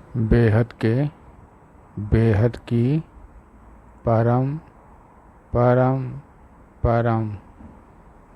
बेहद के बेहद की परम परम परम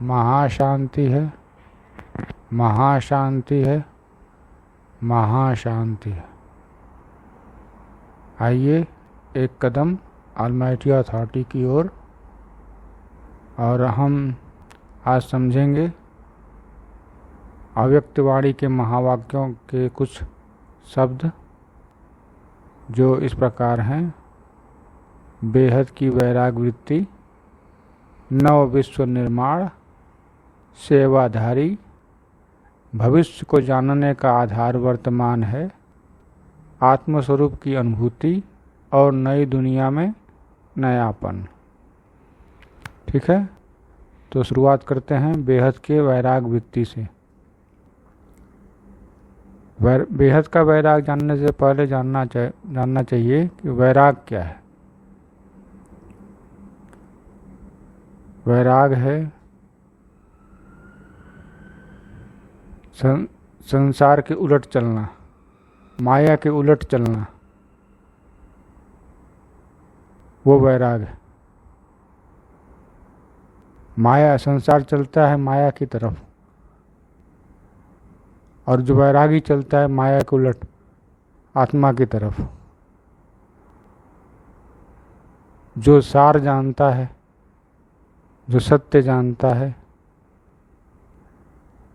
महाशांति है, महाशांति है, महाशांति है। आइए एक कदम ऑलमाइटी अथॉरिटी की ओर, और हम आज समझेंगे अव्यक्तवाणी के महावाक्यों के कुछ शब्द जो इस प्रकार हैं। बेहद की वैराग वृत्ति, नव विश्व निर्माण, सेवाधारी, भविष्य को जानने का आधार वर्तमान है, आत्मस्वरूप की अनुभूति और नई दुनिया में नयापन। ठीक है, तो शुरुआत करते हैं बेहद के वैराग वृत्ति से। बेहद का वैराग जानने से पहले जानना चाहिए कि वैराग क्या है। वैराग है संसार के उलट चलना, माया के उलट चलना, वो वैराग है। माया, संसार चलता है माया की तरफ, और जो वैरागी चलता है माया के उलट आत्मा की तरफ। जो सार जानता है, जो सत्य जानता है,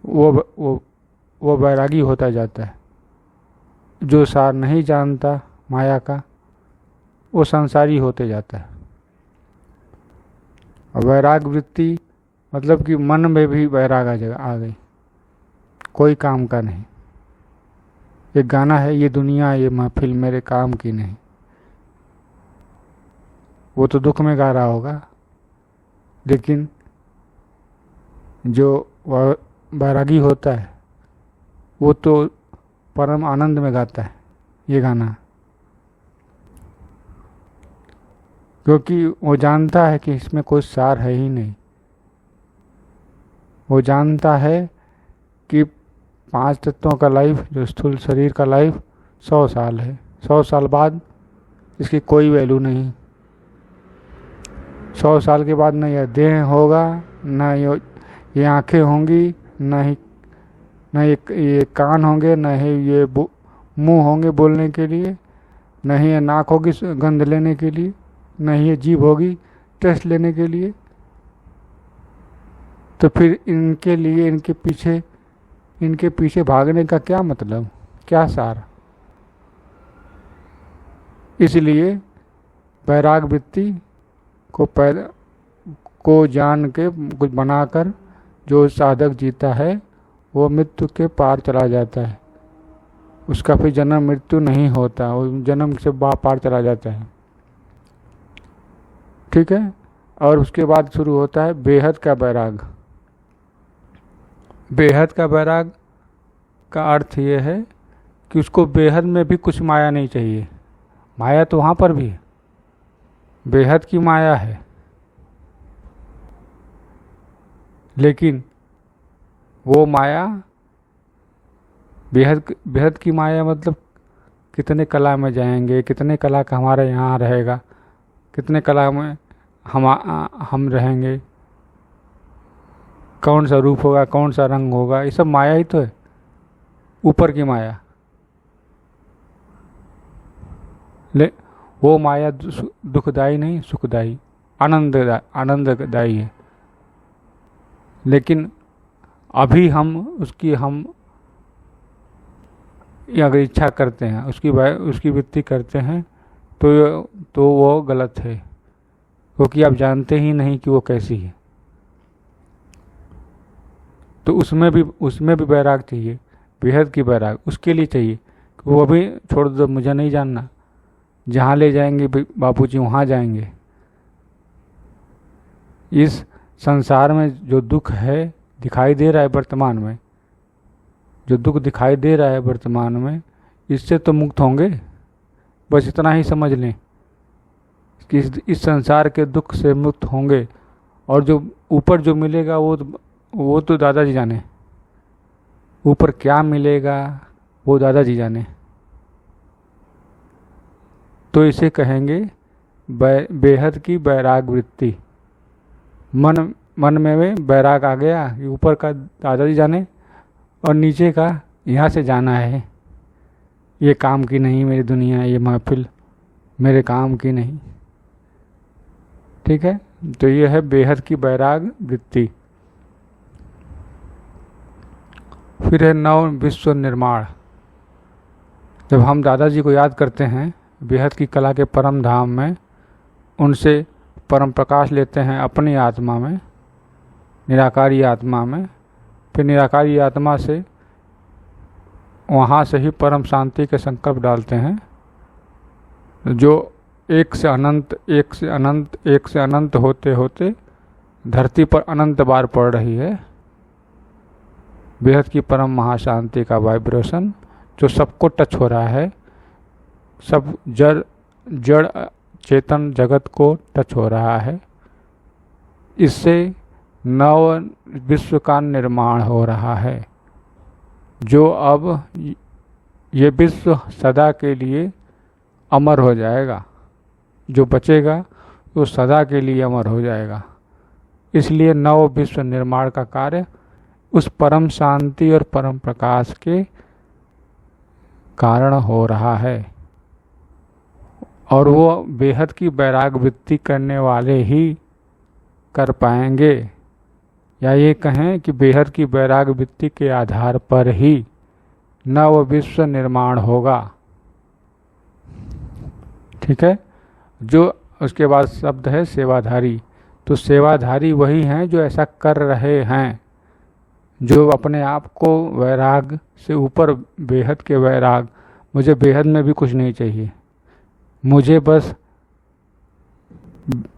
वो वैरागी होता जाता है। जो सार नहीं जानता माया का, वो संसारी होते जाता है। और वैराग वृत्ति मतलब कि मन में भी वैराग आ गई, कोई काम का नहीं। एक गाना है, ये दुनिया ये महफिल मेरे काम की नहीं। वो तो दुख में गा रहा होगा, लेकिन जो वैरागी होता है वो तो परम आनंद में गाता है ये गाना, क्योंकि वो जानता है कि इसमें कोई सार है ही नहीं। वो जानता है कि 5 तत्वों का लाइफ, जो स्थूल शरीर का लाइफ 100 साल है। 100 साल बाद इसकी कोई वैल्यू नहीं। 100 साल के बाद न यह देह होगा, न ये आँखें होंगी, न ये कान होंगे, न ही ये मुंह होंगे बोलने के लिए, न ही ये नाक होगी गंध लेने के लिए, न ही ये जीभ होगी टेस्ट लेने के लिए। तो फिर इनके पीछे भागने का क्या मतलब, क्या सार। इसलिए वैराग वृत्ति को जान के कुछ बनाकर जो साधक जीता है वो मृत्यु के पार चला जाता है। उसका फिर जन्म मृत्यु नहीं होता, वो जन्म से पार चला जाता है। ठीक है, और उसके बाद शुरू होता है बेहद का वैराग। बेहद का वैराग का अर्थ ये है कि उसको बेहद में भी कुछ माया नहीं चाहिए। माया तो वहाँ पर भी है, बेहद की माया है, लेकिन वो माया बेहद की माया मतलब कितने कला में जाएंगे, कितने कला का हमारे यहाँ रहेगा, कितने कला में हम रहेंगे, कौन सा रूप होगा, कौन सा रंग होगा, ये सब माया ही तो है, ऊपर की माया। वो माया दुखदाई नहीं, सुखदाई, आनंददायी है। लेकिन अभी हम अगर इच्छा करते हैं, उसकी वृत्ति करते हैं, तो वो गलत है, क्योंकि आप जानते ही नहीं कि वो कैसी है। तो उसमें भी वैराग चाहिए, बेहद की वैराग उसके लिए चाहिए कि वो भी छोड़ दो, मुझे नहीं जानना, जहाँ ले जाएंगे बापूजी वहाँ जाएंगे। इस संसार में जो दुख है दिखाई दे रहा है वर्तमान में, जो दुख दिखाई दे रहा है वर्तमान में, इससे तो मुक्त होंगे। बस इतना ही समझ लें कि इस संसार के दुख से मुक्त होंगे, और जो ऊपर जो मिलेगा वो तो दादाजी जाने। ऊपर क्या मिलेगा वो दादाजी जाने। तो इसे कहेंगे बेहद की वैराग वृत्ति। मन में वैराग आ गया कि ऊपर का दादाजी जाने और नीचे का यहाँ से जाना है, ये काम की नहीं मेरी दुनिया, ये महफिल मेरे काम की नहीं। ठीक है, तो ये है बेहद की वैराग वृत्ति। फिर है नव विश्व निर्माण। जब हम दादाजी को याद करते हैं बेहद की कला के परम धाम में, उनसे परम प्रकाश लेते हैं अपनी आत्मा में, निराकारी आत्मा में, फिर निराकारी आत्मा से वहाँ से ही परम शांति के संकल्प डालते हैं, जो एक से अनंत एक से अनंत एक से अनंत होते होते धरती पर अनंत बार पड़ रही है। बेहद की परम महाशांति का वाइब्रेशन जो सबको टच हो रहा है, सब जड़ चेतन जगत को टच हो रहा है। इससे नव विश्व का निर्माण हो रहा है, जो अब ये विश्व सदा के लिए अमर हो जाएगा। जो बचेगा वो सदा के लिए अमर हो जाएगा। इसलिए नव विश्व निर्माण का कार्य उस परम शांति और परम प्रकाश के कारण हो रहा है, और वो बेहद की वैराग वृत्ति करने वाले ही कर पाएंगे। या ये कहें कि बेहद की वैराग वृत्ति के आधार पर ही नव विश्व निर्माण होगा। ठीक है, जो उसके बाद शब्द है सेवाधारी। तो सेवाधारी वही हैं जो ऐसा कर रहे हैं, जो अपने आप को वैराग से ऊपर, बेहद के वैराग, मुझे बेहद में भी कुछ नहीं चाहिए, मुझे बस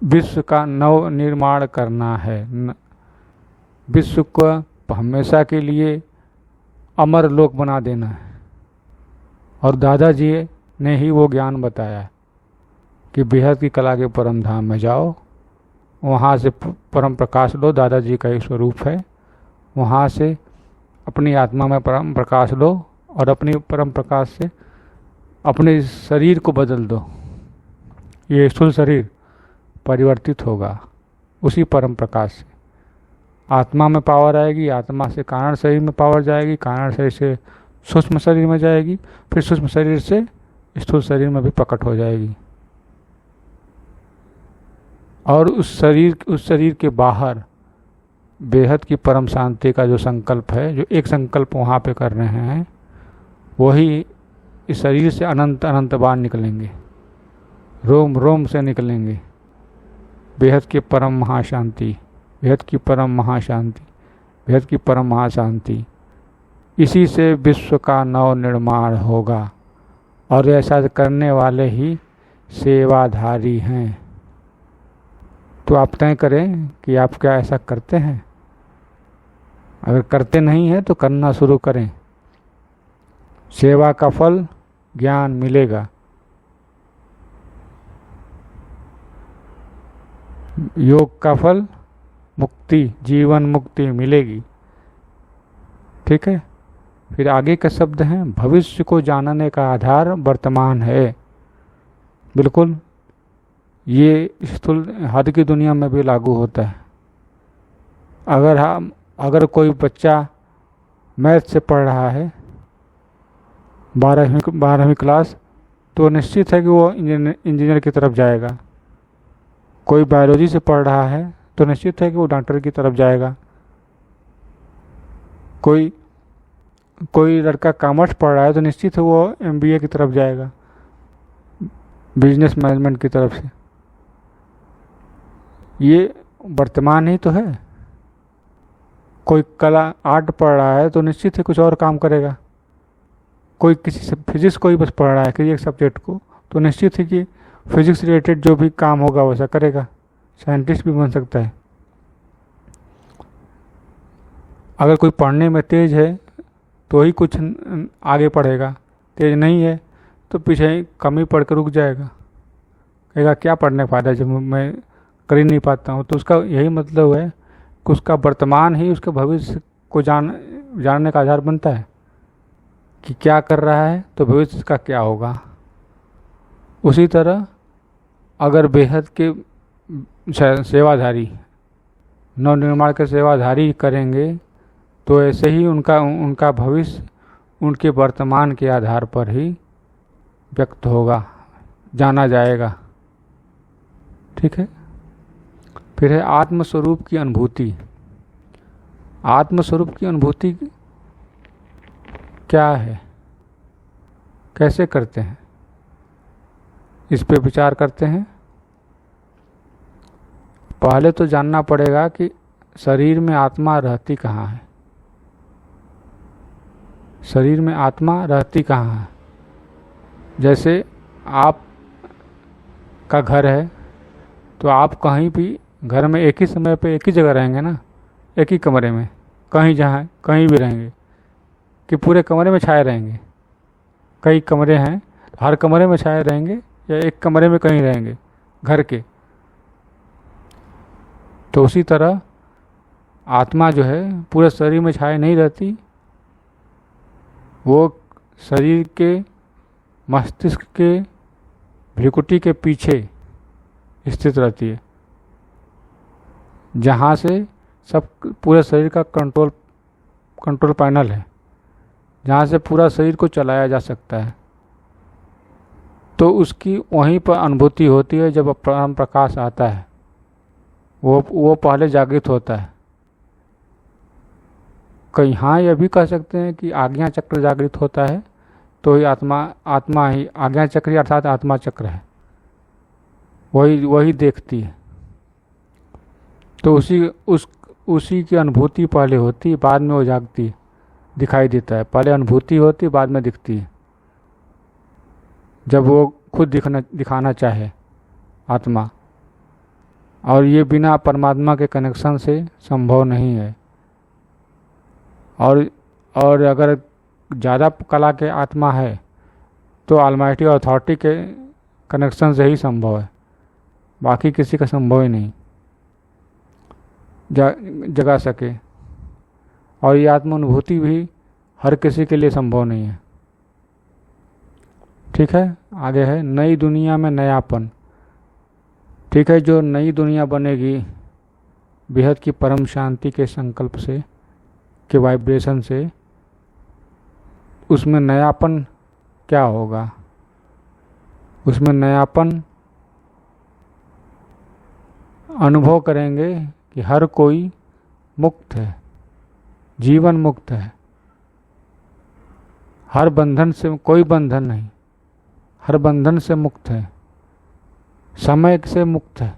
विश्व का नव निर्माण करना है, विश्व को हमेशा के लिए अमर लोक बना देना है। और दादाजी ने ही वो ज्ञान बताया कि बेहद की कला के परम धाम में जाओ, वहाँ से परम प्रकाश लो, दादाजी का एक स्वरूप है, वहाँ से अपनी आत्मा में परम प्रकाश लो और अपनी परम प्रकाश से अपने शरीर को बदल दो। ये स्थूल शरीर परिवर्तित होगा उसी परम प्रकाश से। आत्मा में पावर आएगी, आत्मा से कारण शरीर में पावर जाएगी, कारण शरीर से सूक्ष्म शरीर में जाएगी, फिर सूक्ष्म शरीर से स्थूल शरीर में भी प्रकट हो जाएगी। और उस शरीर के बाहर बेहद की परम शांति का जो संकल्प है, जो एक संकल्प वहाँ पे कर रहे हैं, वही इस शरीर से अनंत अनंत बार निकलेंगे, रोम रोम से निकलेंगे। बेहद की परम महाशांति, बेहद की परम महाशांति, बेहद की परम महाशांति। इसी से विश्व का नव निर्माण होगा, और ऐसा करने वाले ही सेवाधारी हैं। तो आप तय करें कि आप क्या ऐसा करते हैं। अगर करते नहीं हैं तो करना शुरू करें। सेवा का फल ज्ञान मिलेगा, योग का फल मुक्ति, जीवन मुक्ति मिलेगी। ठीक है, फिर आगे का शब्द है भविष्य को जानने का आधार वर्तमान है। बिल्कुल, ये स्थूल हद की दुनिया में भी लागू होता है। अगर कोई बच्चा मैथ से पढ़ रहा है 12वीं क्लास, तो निश्चित है कि वो इंजीनियर की तरफ जाएगा। कोई बायोलॉजी से पढ़ रहा है तो निश्चित है कि वो डॉक्टर की तरफ जाएगा। कोई लड़का कॉमर्स पढ़ रहा है तो निश्चित है वो MBA की तरफ जाएगा, बिजनेस मैनेजमेंट की तरफ से। ये वर्तमान ही तो है। कोई कला आर्ट पढ़ रहा है तो निश्चित है कुछ और काम करेगा। कोई किसी से फिजिक्स को ही बस पढ़ रहा है किसी एक सब्जेक्ट को, तो निश्चित है कि फिजिक्स रिलेटेड जो भी काम होगा वैसा करेगा, साइंटिस्ट भी बन सकता है। अगर कोई पढ़ने में तेज है तो ही कुछ आगे पढ़ेगा, तेज नहीं है तो पीछे कम ही पढ़ कर रुक जाएगा, कहेगा क्या पढ़ने फ़ायदा जब मैं कर ही नहीं पाता हूँ। तो उसका यही मतलब है कि उसका वर्तमान ही उसके भविष्य को जानने का आधार बनता है कि क्या कर रहा है तो भविष्य का क्या होगा। उसी तरह अगर बेहद के सेवाधारी, नवनिर्माण के सेवाधारी करेंगे तो ऐसे ही उनका भविष्य उनके वर्तमान के आधार पर ही व्यक्त होगा, जाना जाएगा। ठीक है। फिर है आत्मस्वरूप की अनुभूति। आत्मस्वरूप की अनुभूति क्या है, कैसे करते हैं, इस पे विचार करते हैं। पहले तो जानना पड़ेगा कि शरीर में आत्मा रहती कहाँ है। शरीर में आत्मा रहती कहाँ है। जैसे आप का घर है तो आप कहीं भी घर में एक ही समय पे एक ही जगह रहेंगे ना, एक ही कमरे में, कहीं जहाँ कहीं भी रहेंगे कि पूरे कमरे में छाए रहेंगे। कई कमरे हैं, हर कमरे में छाए रहेंगे या एक कमरे में कहीं रहेंगे घर के। तो उसी तरह आत्मा जो है पूरे शरीर में छाए नहीं रहती, वो शरीर के मस्तिष्क के भ्रुकुटी के पीछे स्थित रहती है, जहाँ से सब पूरे शरीर का कंट्रोल पैनल है, जहाँ से पूरा शरीर को चलाया जा सकता है। तो उसकी वहीं पर अनुभूति होती है जब परम प्रकाश आता है, वो पहले जागृत होता है। कहीं हाँ यह भी कह सकते हैं कि आज्ञा चक्र जागृत होता है तो ही आत्मा ही आज्ञा चक्र अर्थात आत्मा चक्र है, वही देखती है। तो उसी की अनुभूति पहले होती है, बाद में वो जागती है, दिखाई देता है। पहले अनुभूति होती है, बाद में दिखती है, जब वो खुद दिखाना चाहे आत्मा। और ये बिना परमात्मा के कनेक्शन से संभव नहीं है। और अगर ज़्यादा कला के आत्मा है तो ऑलमाइटी अथॉरिटी के कनेक्शन से ही संभव है, बाकी किसी का संभव ही नहीं जगा सके। और ये आत्मानुभूति भी हर किसी के लिए संभव नहीं है। ठीक है। आगे है नई दुनिया में नयापन। ठीक है। जो नई दुनिया बनेगी बेहद की परम शांति के संकल्प से, के वाइब्रेशन से, उसमें नयापन क्या होगा। उसमें नयापन अनुभव करेंगे कि हर कोई मुक्त है, जीवन मुक्त है, हर बंधन से, कोई बंधन नहीं, हर बंधन से मुक्त है, समय से मुक्त है,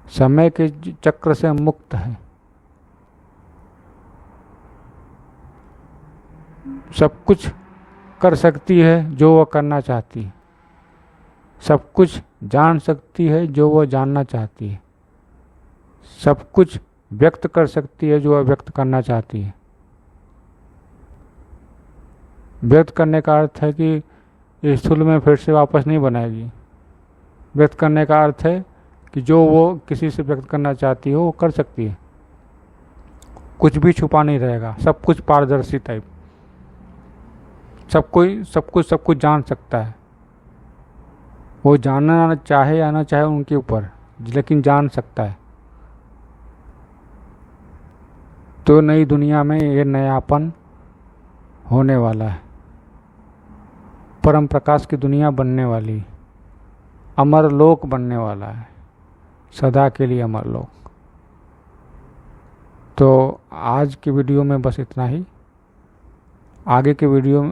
समय के चक्र से मुक्त है। सब कुछ कर सकती है जो वह करना चाहती है, सब कुछ जान सकती है जो वह जानना चाहती है, सब कुछ व्यक्त कर सकती है जो वह व्यक्त करना चाहती है। व्यक्त करने का अर्थ है कि इस स्थूल में फिर से वापस नहीं बनाएगी। व्यक्त करने का अर्थ है कि जो वो किसी से व्यक्त करना चाहती हो वो कर सकती है, कुछ भी छुपा नहीं रहेगा, सब कुछ पारदर्शी टाइप, सब कुछ जान सकता है। वो जानना चाहे या ना चाहे उनके ऊपर, लेकिन जान सकता है। तो नई दुनिया में ये नयापन होने वाला है, परम प्रकाश की दुनिया बनने वाली, अमर लोक बनने वाला है, सदा के लिए अमर लोक। तो आज की वीडियो में बस इतना ही। आगे के वीडियो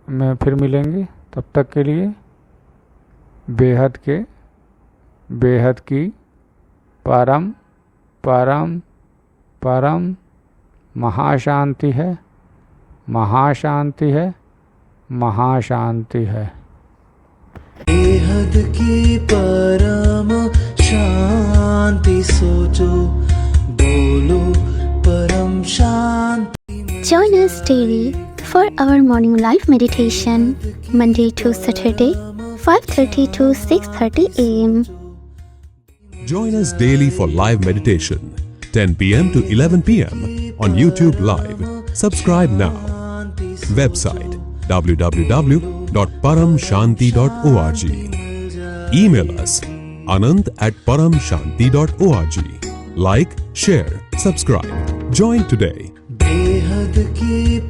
में फिर मिलेंगे, तब तक के लिए बेहद की परम परम परम महाशांति है, महाशांति है, महाशांति है। बेहद की परम शांति सोचो, बोलो परम शांति। Join us daily for our morning live meditation, Monday to Saturday, 5:30 to 6:30 a.m. Join us daily for live meditation, 10 p.m. to 11 p.m. on YouTube Live. Subscribe now. Website www.paramshanti.org. Email us anant@paramshanti.org. Like, share, subscribe. Join today. बेहद की